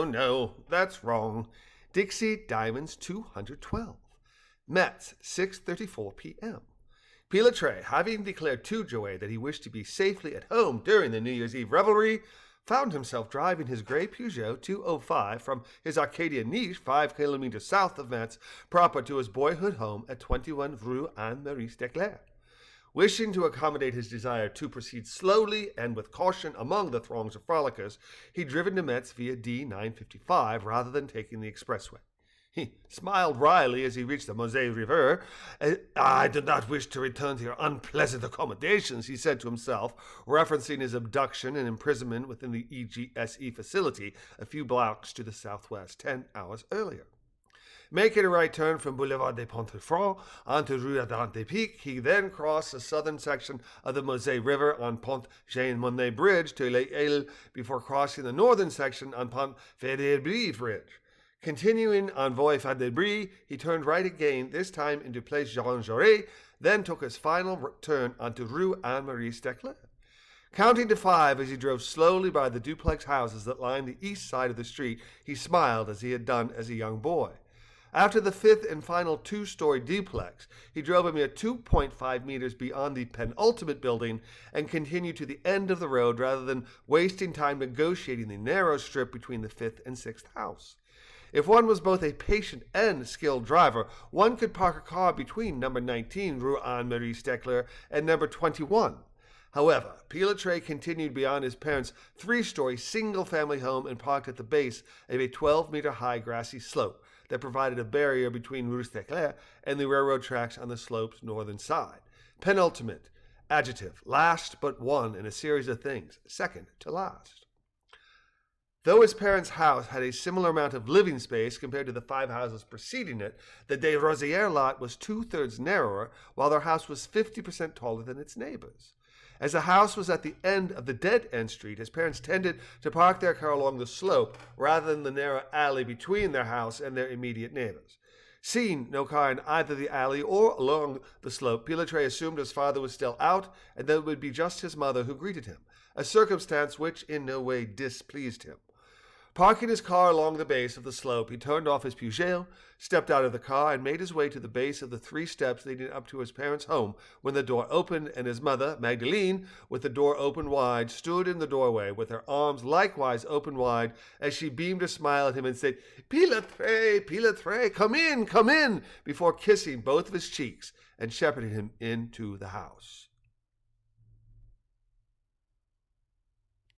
No, that's wrong. Dixie Diamonds 212. Metz, 6:34 p.m. Pilatray, having declared to Joey that he wished to be safely at home during the New Year's Eve revelry, found himself driving his grey Peugeot 205 from his Arcadian niche 5 kilometers south of Metz proper to his boyhood home at 21 Rue Anne-Marie-Steclair. Wishing to accommodate his desire to proceed slowly and with caution among the throngs of frolickers, he'd driven to Metz via D955 rather than taking the expressway. He smiled wryly as he reached the Moselle River. I do not wish to return to your unpleasant accommodations, he said to himself, referencing his abduction and imprisonment within the EGSE facility a few blocks to the southwest 10 hours earlier. Making a right turn from Boulevard des Ponts-de-France onto Rue Dante-Pique, he then crossed the southern section of the Moselle River on Pont Jean-Monnet Bridge to Les Îles before crossing the northern section on Pont Fédérbie Bridge. Continuing on Voie Fédérbie, he turned right again, this time into Place Jean Jaurès, then took his final turn onto Rue Anne-Marie-Steclair. Counting to 5 as he drove slowly by the duplex houses that lined the east side of the street, he smiled as he had done as a young boy. After the 5th and final 2-story duplex, he drove a mere 2.5 meters beyond the penultimate building and continued to the end of the road rather than wasting time negotiating the narrow strip between the 5th and 6th house. If one was both a patient and skilled driver, one could park a car between number 19 Rue Anne-Marie-Steclair and number 21. However, Pilatray continued beyond his parents' 3-story single-family home and parked at the base of a 12-meter-high grassy slope that provided a barrier between Rue Steclair and the railroad tracks on the slope's northern side. Penultimate, adjective, last but one in a series of things, second to last. Though his parents' house had a similar amount of living space compared to the 5 houses preceding it, the de Rosière lot was 2/3 narrower, while their house was 50% taller than its neighbors. As the house was at the end of the dead-end street, his parents tended to park their car along the slope rather than the narrow alley between their house and their immediate neighbors. Seeing no car in either the alley or along the slope, Pilatray assumed his father was still out and that it would be just his mother who greeted him, a circumstance which in no way displeased him. Parking his car along the base of the slope, he turned off his Peugeot, stepped out of the car, and made his way to the base of the 3 steps leading up to his parents' home when the door opened and his mother, Magdalene, with the door open wide, stood in the doorway with her arms likewise open wide as she beamed a smile at him and said, Pilatray, come in, before kissing both of his cheeks and shepherding him into the house.